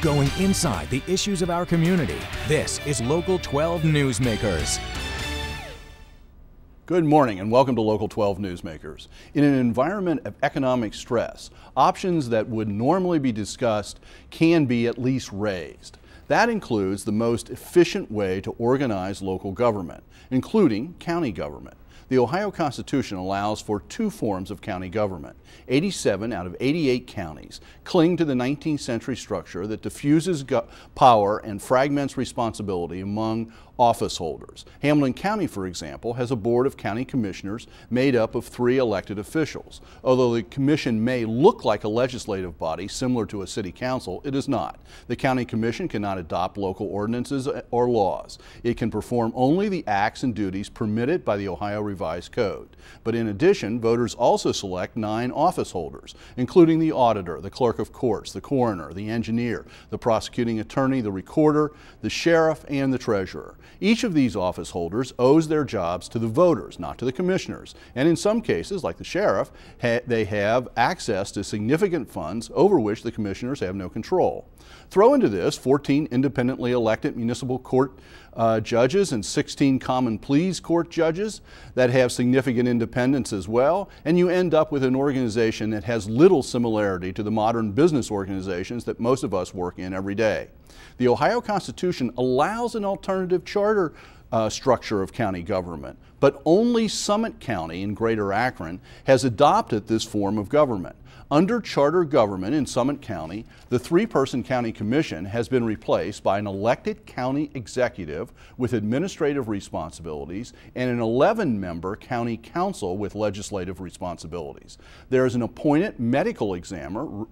going inside the issues of our community. This is Local 12 Newsmakers. Good morning and welcome to Local 12 Newsmakers. In an environment of economic stress, options that would normally be discussed can be at least raised. That includes the most efficient way to organize local government, including county government. The Ohio Constitution allows for two forms of county government. 87 out of 88 counties cling to the 19th century structure that diffuses power and fragments responsibility among office holders. Hamilton County, for example, has a board of county commissioners made up of 3 elected officials. Although the commission may look like a legislative body similar to a city council, it is not. The county commission cannot adopt local ordinances or laws. It can perform only the acts and duties permitted by the Ohio Revised Code. But in addition, voters also select 9 office holders, including the auditor, the clerk of courts, the coroner, the engineer, the prosecuting attorney, the recorder, the sheriff, and the treasurer. Each of these office holders owes their jobs to the voters, not to the commissioners. And in some cases, like the sheriff, they have access to significant funds over which the commissioners have no control. Throw into this 14 independently elected municipal court judges and 16 common pleas court judges that have significant independence as well, and you end up with an organization that has little similarity to the modern business organizations that most of us work in every day. The Ohio Constitution allows an alternative charter structure of county government, but only Summit County in Greater Akron has adopted this form of government. Under charter government in Summit County, the 3-person county commission has been replaced by an elected county executive with administrative responsibilities and an 11-member county council with legislative responsibilities. There is an appointed medical examiner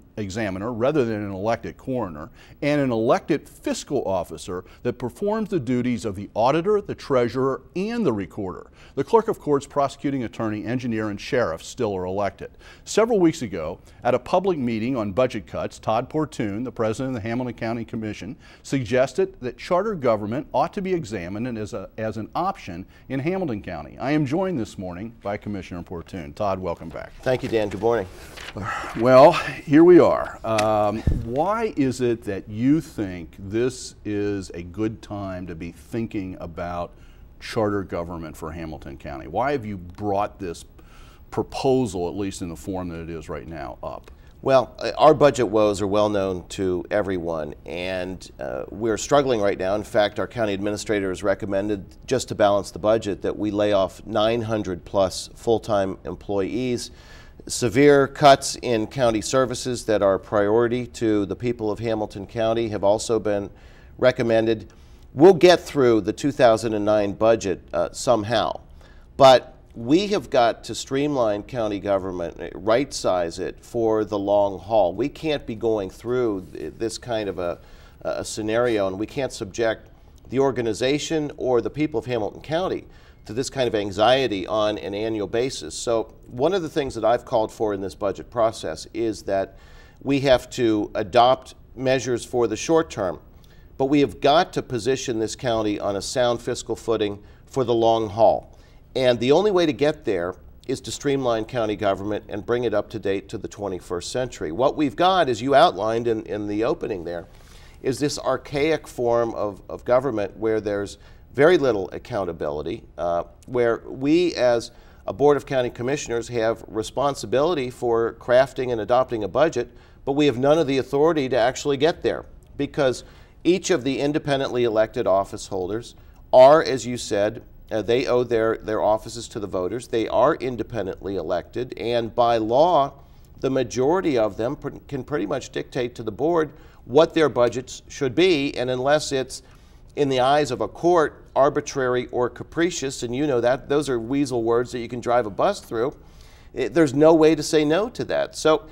rather than an elected coroner, and an elected fiscal officer that performs the duties of the auditor, the treasurer, and the recorder. The clerk of courts, prosecuting attorney, engineer, and sheriff still are elected. Several weeks ago, at a public meeting on budget cuts, Todd Portune, the president of the Hamilton County Commission, suggested that charter government ought to be examined as an option in Hamilton County. I am joined this morning by Commissioner Portune. Todd, welcome back. Thank you, Dan. Good morning. Well, here we are. Why is it that you think this is a good time to be thinking about charter government for Hamilton County? Why have you brought this proposal, at least in the form that it is right now, up? Well, our budget woes are well known to everyone, and we're struggling right now. In fact, our county administrator has recommended, just to balance the budget, that we lay off 900 plus full-time employees. Severe cuts in county services that are a priority to the people of Hamilton County have also been recommended. We'll get through the 2009 budget somehow, but we have got to streamline county government, right-size it for the long haul. We can't be going through this kind of a scenario, and we can't subject the organization or the people of Hamilton County to this kind of anxiety on an annual basis. So one of the things that I've called for in this budget process is that we have to adopt measures for the short term, but we have got to position this county on a sound fiscal footing for the long haul. And the only way to get there is to streamline county government and bring it up to date to the 21st century. What we've got, as you outlined in the opening there, is this archaic form of government where there's very little accountability, where we as a board of county commissioners have responsibility for crafting and adopting a budget, but we have none of the authority to actually get there, because each of the independently elected office holders are, as you said, they owe their offices to the voters. They are independently elected, and by law, the majority of them can pretty much dictate to the board what their budgets should be, and unless it's, in the eyes of a court, arbitrary or capricious, and you know that, those are weasel words that you can drive a bus through, there's no way to say no to that. So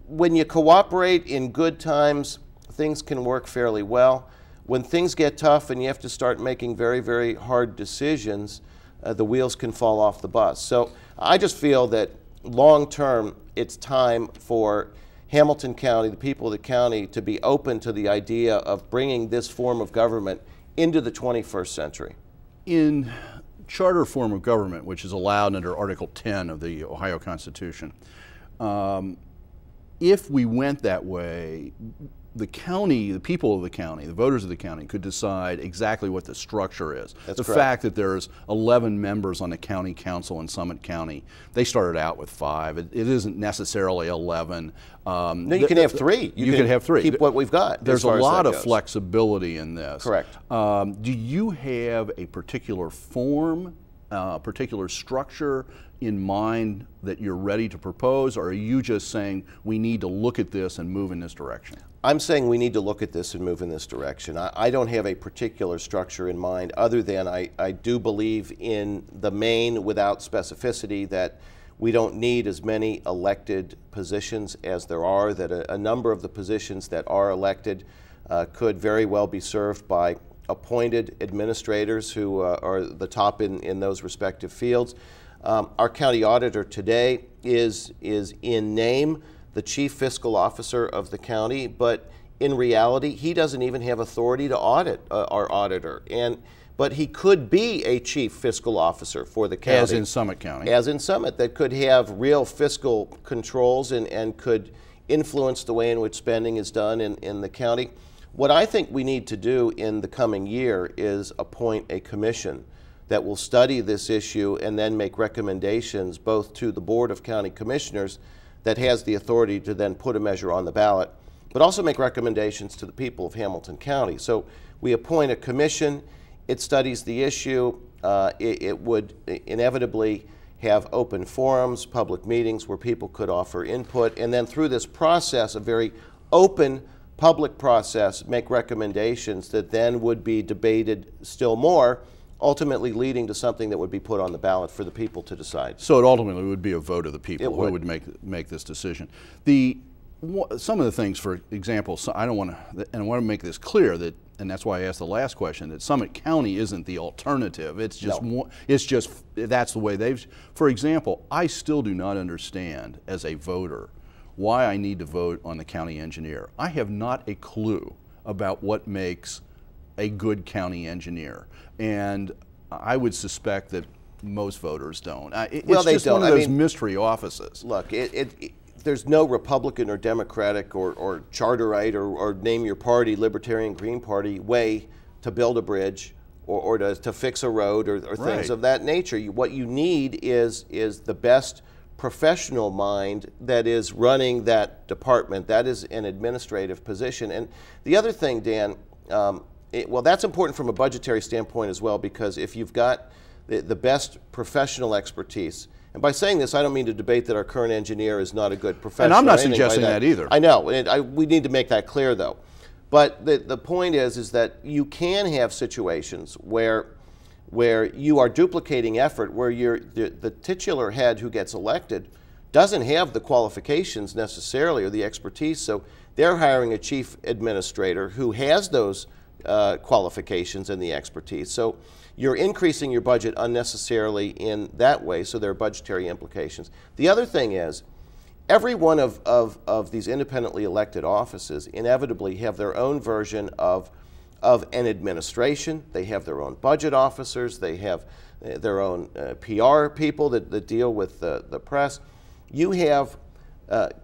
when you cooperate in good times, things can work fairly well. When things get tough and you have to start making very, very hard decisions, the wheels can fall off the bus. So I just feel that long term, it's time for Hamilton County, the people of the county, to be open to the idea of bringing this form of government into the 21st century. In charter form of government, which is allowed under Article 10 of the Ohio Constitution, if we went that way, the county, the people of the county, the voters of the county could decide exactly what the structure is. That's the correct. fact that there's 11 members on the county council in Summit County, they started out with 5. It isn't necessarily 11. No, you can have 3. You can have 3. Keep what we've got. There's as far a as lot that of goes. flexibility in this. Correct. Do you have a particular form, particular structure in mind that you're ready to propose, or are you just saying we need to look at this and move in this direction? I'm saying we need to look at this and move in this direction. I don't have a particular structure in mind other than I do believe in the main, without specificity, that we don't need as many elected positions as there are, that a number of the positions that are elected could very well be served by appointed administrators who are the top in those respective fields. Our county auditor today is in name the chief fiscal officer of the county, but in reality, he doesn't even have authority to audit our auditor. But he could be a chief fiscal officer for the county. As in Summit County. As in Summit, that could have real fiscal controls and could influence the way in which spending is done in the county. What I think we need to do in the coming year is appoint a commission that will study this issue and then make recommendations both to the Board of County Commissioners that has the authority to then put a measure on the ballot, but also make recommendations to the people of Hamilton County. So we appoint a commission, it studies the issue, it would inevitably have open forums, public meetings where people could offer input, and then through this process, a very open public process, make recommendations that then would be debated still more, ultimately leading to something that would be put on the ballot for the people to decide. So it ultimately would be a vote of the people who would make this decision. Some of the things, for example, I don't want to, and I want to make this clear that, and that's why I asked the last question, that Summit County isn't the alternative. It's just No. it's just that's the way they've. For example, I still do not understand as a voter why I need to vote on the county engineer. I have not a clue about what makes a good county engineer, and I would suspect that most voters don't. It's they just don't. one of I those mean, mystery offices. Look, there's no Republican or Democratic or charterite or name your party, Libertarian, Green Party way to build a bridge or to fix a road or things Right. of that nature. What you need is the best professional mind that is running that department. That is an administrative position. And the other thing, Dan, well, that's important from a budgetary standpoint as well, because if you've got the best professional expertise, and by saying this, I don't mean to debate that our current engineer is not a good professional. And I'm not or anything suggesting by that either. I know, and we need to make that clear, though. But the point is that you can have situations where you are duplicating effort, where the titular head who gets elected doesn't have the qualifications necessarily or the expertise, so they're hiring a chief administrator who has those qualifications and the expertise. So you're increasing your budget unnecessarily in that way, so there are budgetary implications. The other thing is, every one of these independently elected offices inevitably have their own version of an administration. They have their own budget officers. They have their own PR people that deal with the press. You have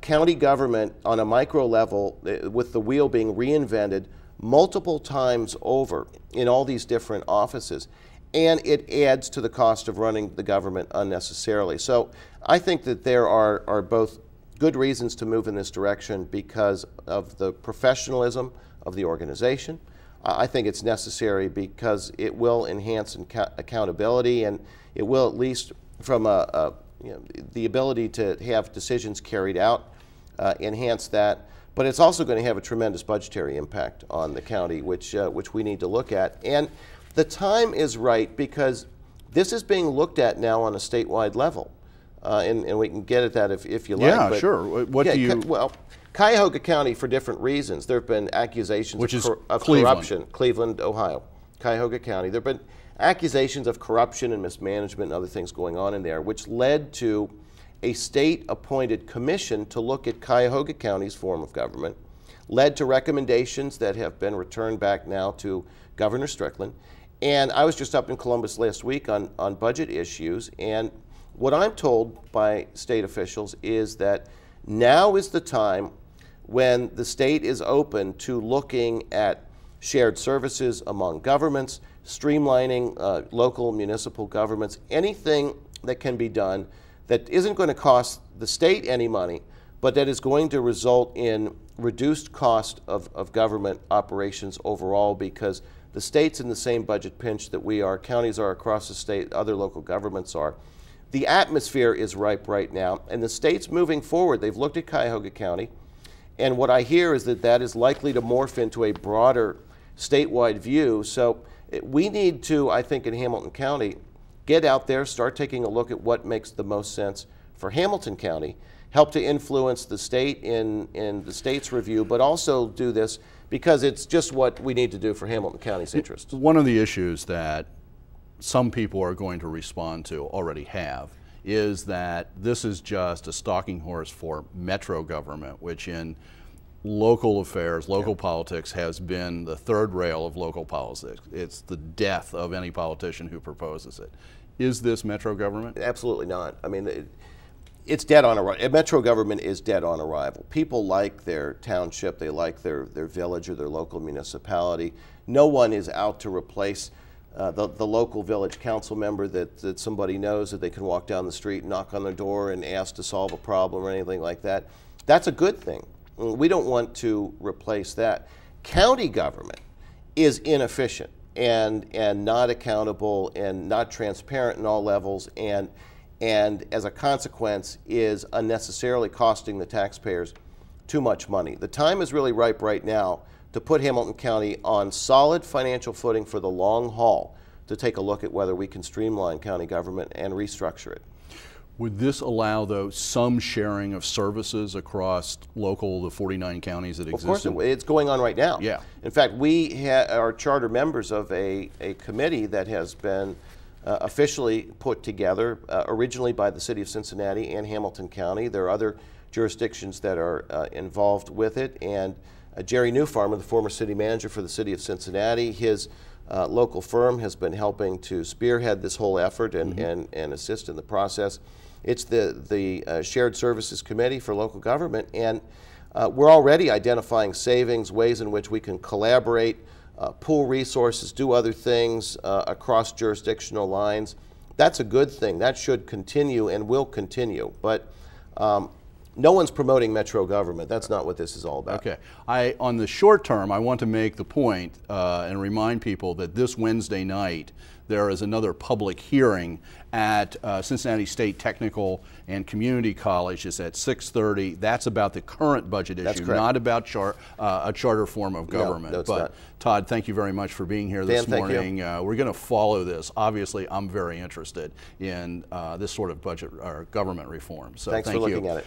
county government on a micro level with the wheel being reinvented multiple times over in all these different offices, and it adds to the cost of running the government unnecessarily. So I think that there are both good reasons to move in this direction because of the professionalism of the organization. I think it's necessary because it will enhance accountability, and it will, at least from the ability to have decisions carried out, enhance that. But it's also going to have a tremendous budgetary impact on the county, which we need to look at. And the time is right because this is being looked at now on a statewide level. And we can get at that if you like. Yeah, but sure. Well, Cuyahoga County, for different reasons, there have been accusations of Cleveland. corruption. Cleveland, Ohio. Cuyahoga County. There have been accusations of corruption and mismanagement and other things going on in there, which led to a state-appointed commission to look at Cuyahoga County's form of government, led to recommendations that have been returned back now to Governor Strickland. And I was just up in Columbus last week on budget issues, and what I'm told by state officials is that now is the time when the state is open to looking at shared services among governments, streamlining local municipal governments, anything that can be done that isn't going to cost the state any money, but that is going to result in reduced cost of government operations overall, because the state's in the same budget pinch that we are, counties are across the state, other local governments are. The atmosphere is ripe right now, and the state's moving forward. They've looked at Cuyahoga County, and what I hear is that that is likely to morph into a broader statewide view. So we need to, I think, in Hamilton County, get out there, start taking a look at what makes the most sense for Hamilton County, help to influence the state in the state's review, but also do this because it's just what we need to do for Hamilton County's interests. One of the issues that some people are going to respond to, already have, is that this is just a stalking horse for metro government, which in local affairs, local politics, has been the third rail of local politics. It's the death of any politician who proposes it. Is this metro government? Absolutely not. I mean, it's dead on arrival. Metro government is dead on arrival. People like their township, they like their village or their local municipality. No one is out to replace the local village council member that somebody knows that they can walk down the street, knock on their door and ask to solve a problem or anything like that. That's a good thing. We don't want to replace that. County government is inefficient and not accountable and not transparent in all levels, and as a consequence is unnecessarily costing the taxpayers too much money. The time is really ripe right now to put Hamilton County on solid financial footing for the long haul, to take a look at whether we can streamline county government and restructure it. Would this allow, though, some sharing of services across the 49 counties that exist? Of course, it's going on right now. Yeah. In fact, we are charter members of a committee that has been officially put together originally by the city of Cincinnati and Hamilton County. There are other jurisdictions that are involved with it, and Jerry Newfarmer, the former city manager for the city of Cincinnati, his local firm has been helping to spearhead this whole effort and assist in the process. It's the Shared Services Committee for Local Government, and we're already identifying savings, ways in which we can collaborate, pool resources, do other things across jurisdictional lines. That's a good thing. That should continue and will continue. But no one's promoting metro government. That's not what this is all about. Okay. On the short term, I want to make the point and remind people that this Wednesday night there is another public hearing at Cincinnati State Technical and Community College. It's at 6:30. That's about the current budget issue, not about a charter form of government. No, it's but not. Todd, thank you very much for being here this morning. We're going to follow this. Obviously, I'm very interested in this sort of budget or government reform. So thanks for looking at it.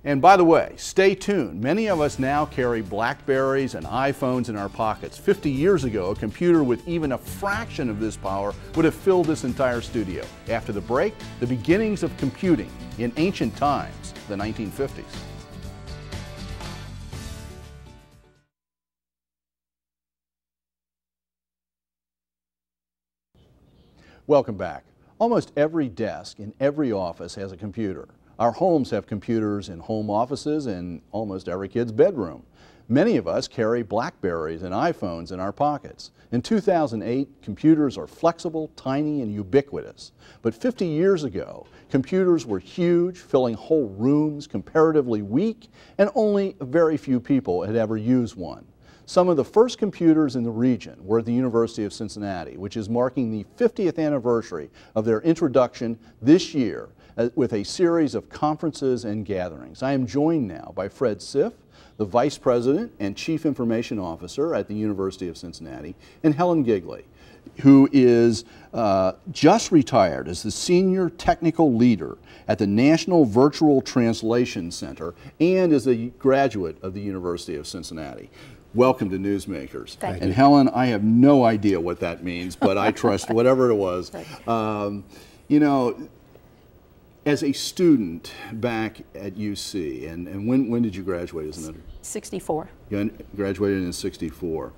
And by the way, stay tuned. Many of us now carry BlackBerries and iPhones in our pockets. 50 years ago, a computer with even a fraction of this power would have filled this entire studio. After the break, the beginnings of computing in ancient times, the 1950s. Welcome back. Almost every desk in every office has a computer. Our homes have computers in home offices and almost every kid's bedroom. Many of us carry BlackBerries and iPhones in our pockets. In 2008, computers are flexible, tiny, and ubiquitous. But 50 years ago, computers were huge, filling whole rooms, comparatively weak, and only very few people had ever used one. Some of the first computers in the region were at the University of Cincinnati, which is marking the 50th anniversary of their introduction this year with a series of conferences and gatherings. I am joined now by Fred Siff, the Vice President and Chief Information Officer at the University of Cincinnati, and Helen Gigley, who is just retired as the Senior Technical Leader at the National Virtual Translation Center and is a graduate of the University of Cincinnati. Welcome to Newsmakers. Thank you. And Helen, I have no idea what that means, but I trust whatever it was. You know, as a student back at UC, and when did you graduate as an undergrad? 64. You graduated in 64.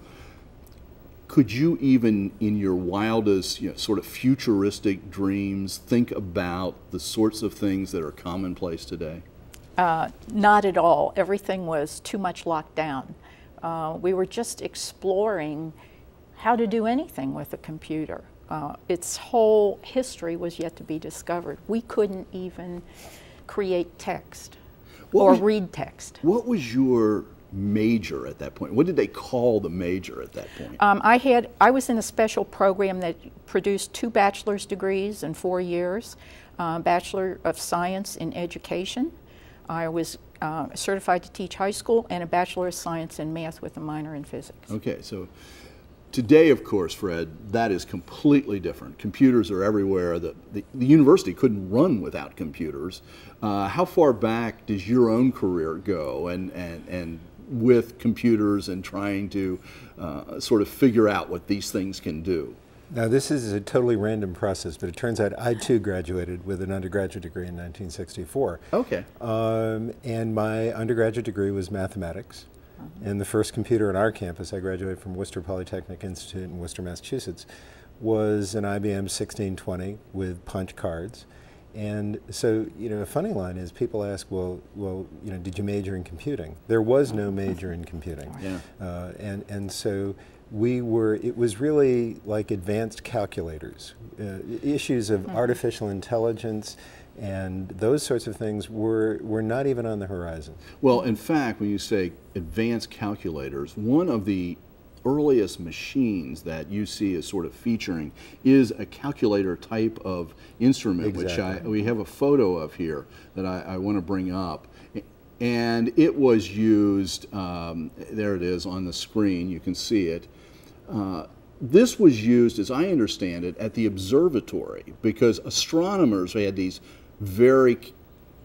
Could you even, in your wildest, sort of futuristic dreams, think about the sorts of things that are commonplace today? Not at all. Everything was too much locked down. We were just exploring how to do anything with a computer. Its whole history was yet to be discovered. We couldn't even create text or read text. What was your major at that point? What did they call the major at that point? I was in a special program that produced 2 bachelor's degrees in 4 years, Bachelor of Science in Education. I was certified to teach high school, and a Bachelor of Science in Math with a minor in physics. Okay, so today, of course, Fred, that is completely different. Computers are everywhere. The university couldn't run without computers. How far back does your own career go and with computers and trying to sort of figure out what these things can do? Now, this is a totally random process, but it turns out I too graduated with an undergraduate degree in 1964. Okay. And my undergraduate degree was mathematics. And the first computer on our campus, I graduated from Worcester Polytechnic Institute in Worcester, Massachusetts, was an IBM 1620 with punch cards. And so, you know, a funny line is people ask, well, you know, did you major in computing? There was no major in computing. Yeah. And so it was really like advanced calculators. Issues of artificial intelligence and those sorts of things were not even on the horizon. Well, in fact, when you say advanced calculators, one of the earliest machines that you see as sort of featuring is a calculator type of instrument, Exactly. which we have a photo of here that I want to bring up. And it was used, there it is on the screen, you can see it. This was used, as I understand it, at the observatory because astronomers had these very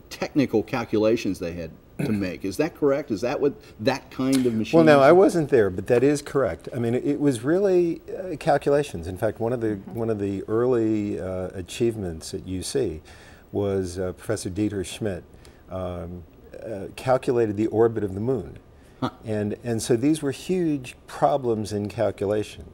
technical calculations they had to make. Is that correct? Is that what that kind of machine? Well, no, I wasn't there, but that is correct. I mean, it was really calculations. In fact, one of the early achievements at UC was Professor Dieter Schmidt calculated the orbit of the moon. Huh. And so these were huge problems in calculation.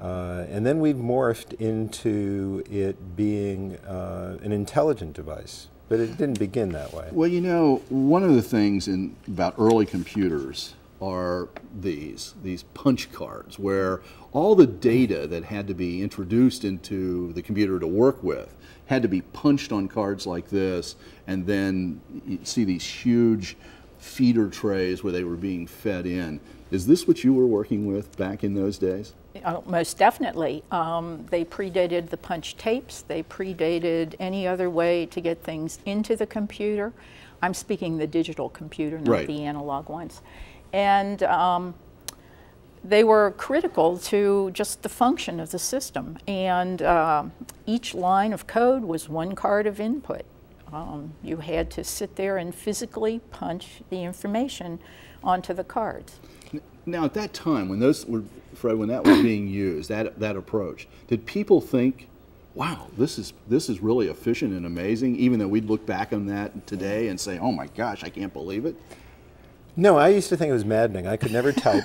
And then we've morphed into it being an intelligent device. But it didn't begin that way. Well, you know, one of the things about early computers are these punch cards, where all the data that had to be introduced into the computer to work with had to be punched on cards like this, and then you see these huge feeder trays where they were being fed in. Is this what you were working with back in those days? Most definitely. They predated the punch tapes. They predated any other way to get things into the computer. I'm speaking the digital computer, not the analog ones. And they were critical to just the function of the system. And each line of code was one card of input. You had to sit there and physically punch the information onto the cards. Now, at that time, when Fred, when that was being used, that approach, did people think, wow, this is really efficient and amazing, even though we'd look back on that today and say, oh my gosh, I can't believe it? No, I used to think it was maddening. I could never type.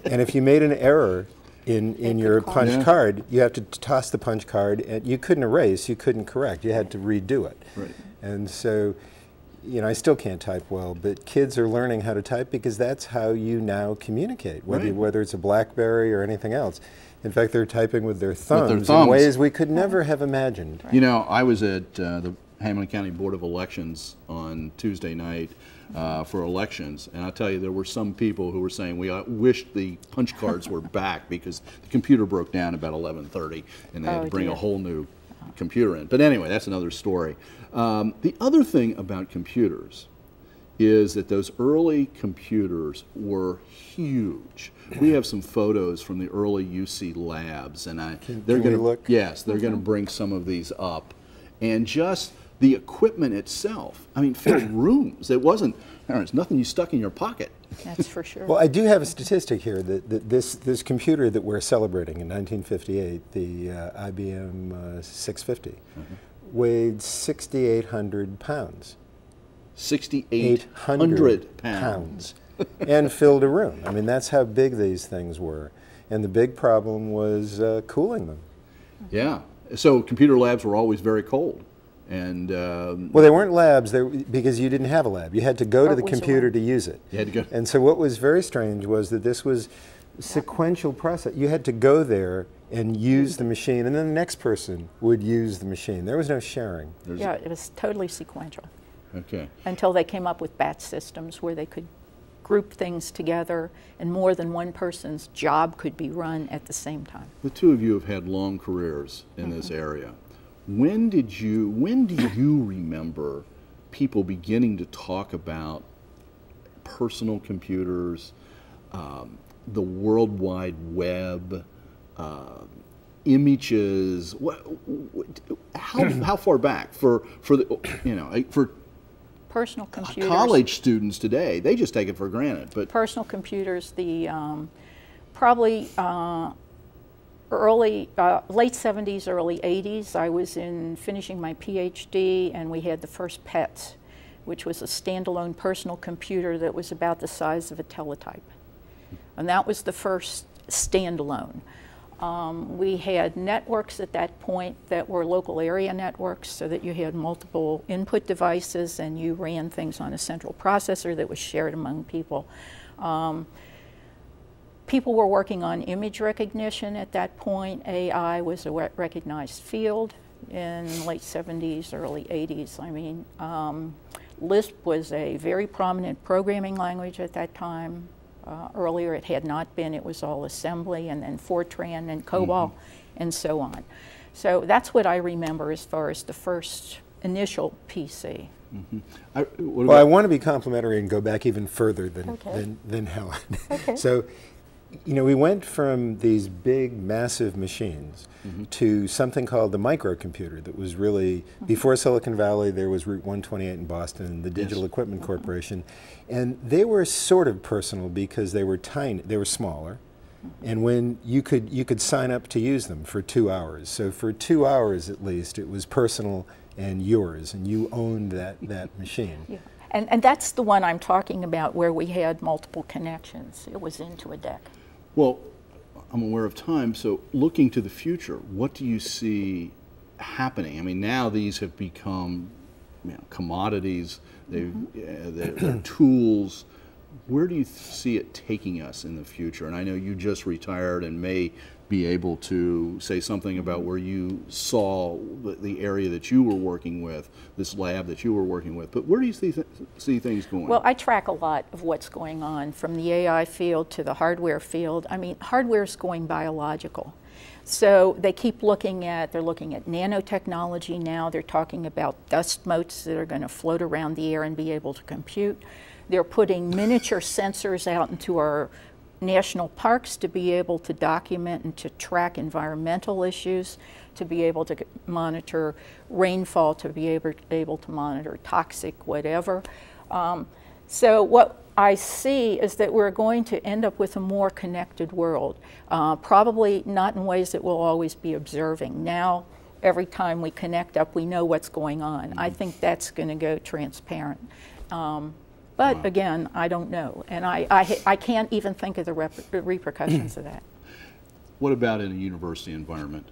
And if you made an error in your punch card, you have to toss the punch card, and you couldn't erase, you couldn't correct, you had to redo it. Right. And so, you know, I still can't type well, but kids are learning how to type because that's how you now communicate, whether it's a BlackBerry or anything else. In fact, they're typing with their thumbs in ways we could never have imagined. You know, I was at the Hamilton County Board of Elections on Tuesday night for elections, and I'll tell you, there were some people who were saying we wish the punch cards were back because the computer broke down about 11:30, and they had to bring a whole new computer in. But anyway, that's another story. The other thing about computers is that those early computers were huge. We have some photos from the early UC labs, and they're going to look. Yes, they're going to bring some of these up, and just the equipment itself. I mean, filled rooms. It wasn't. There's nothing you stuck in your pocket. That's for sure. Well, I do have a statistic here that this computer that we're celebrating in 1958, the IBM 650, weighed 6,800 pounds. 6,800 pounds. And filled a room. I mean, that's how big these things were. And the big problem was cooling them. Yeah. So computer labs were always very cold. And well, they weren't labs because you didn't have a lab. You had to go to the computer to use it. You had to go. And so what was very strange was that this was sequential process. You had to go there and use the machine, and then the next person would use the machine. There was no sharing. Yeah, it was totally sequential. Okay. Until they came up with batch systems where they could group things together and more than one person's job could be run at the same time. The two of you have had long careers in this area. When do you remember people beginning to talk about personal computers, the World Wide Web, images? How far back for personal computers? College students today, they just take it for granted. But personal computers, the probably late 70s, early 80s. I was finishing my PhD, and we had the first PETS, which was a standalone personal computer that was about the size of a teletype. And that was the first standalone. We had networks at that point that were local area networks, so that you had multiple input devices and you ran things on a central processor that was shared among people. People were working on image recognition at that point. AI was a recognized field in late 70s, early 80s. I mean, Lisp was a very prominent programming language at that time. Earlier it had not been. It was all assembly, and then Fortran and COBOL and so on. So that's what I remember as far as the first initial PC. Well, I want to be complimentary and go back even further than Helen. Okay. So, you know, we went from these big, massive machines to something called the microcomputer that was really, before Silicon Valley, there was Route 128 in Boston, the Digital Equipment Corporation, and they were sort of personal because they were tiny, they were smaller, and when you could sign up to use them for 2 hours. So for 2 hours at least, it was personal and yours, and you owned that machine. Yeah. And that's the one I'm talking about where we had multiple connections. It was into a deck. Well, I'm aware of time, so looking to the future, what do you see happening? I mean, now these have become commodities, they're tools. Where do you see it taking us in the future? And I know you just retired and may be able to say something about where you saw the area that you were working with, this lab that you were working with, but where do you see things going? Well, I track a lot of what's going on from the AI field to the hardware field. I mean, hardware's going biological. So they keep looking at nanotechnology now. They're talking about dust motes that are going to float around the air and be able to compute. They're putting miniature sensors out into our national parks to be able to document and to track environmental issues, to be able to monitor rainfall, to be able to monitor toxic whatever. So what I see is that we're going to end up with a more connected world, probably not in ways that we'll always be observing. Now, every time we connect up, we know what's going on. I think that's going to go transparent. But again, I don't know, and I can't even think of the repercussions of that. What about in a university environment?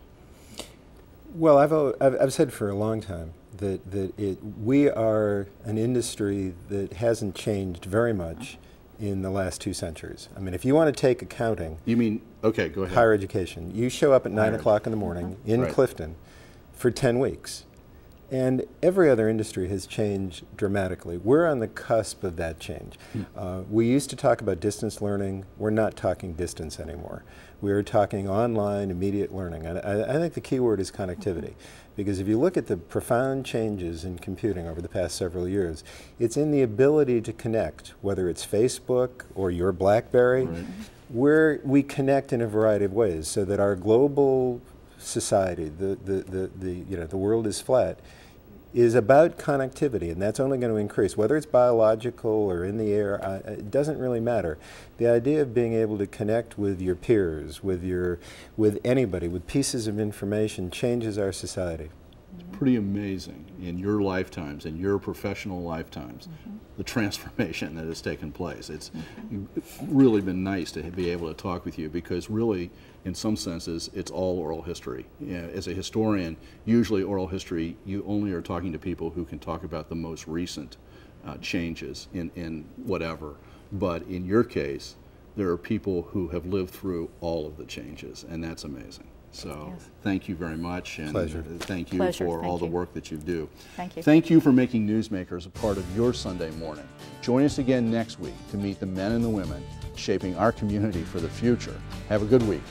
Well, I've said for a long time that we are an industry that hasn't changed very much in the last 2 centuries. I mean, if you want to take accounting, you mean okay, go ahead. Higher education. You show up at 9 o'clock in the morning in Clifton for 10 weeks. And every other industry has changed dramatically. We're on the cusp of that change. We used to talk about distance learning. We're not talking distance anymore. We're talking online, immediate learning. I think the key word is connectivity. Because if you look at the profound changes in computing over the past several years, it's in the ability to connect, whether it's Facebook or your BlackBerry, where we connect in a variety of ways so that our global society, the world is flat, is about connectivity, and that's only going to increase. Whether it's biological or in the air, it doesn't really matter. The idea of being able to connect with your peers, with anybody, with pieces of information changes our society. Pretty amazing in your lifetimes, in your professional lifetimes, the transformation that has taken place. It's really been nice to be able to talk with you, because really, in some senses, it's all oral history. As a historian, usually oral history, you only are talking to people who can talk about the most recent changes in whatever. But in your case, there are people who have lived through all of the changes, and that's amazing. So thank you very much, and Pleasure. Thank you for all the work that you do. Thank you. Thank you for making Newsmakers a part of your Sunday morning. Join us again next week to meet the men and the women shaping our community for the future. Have a good week.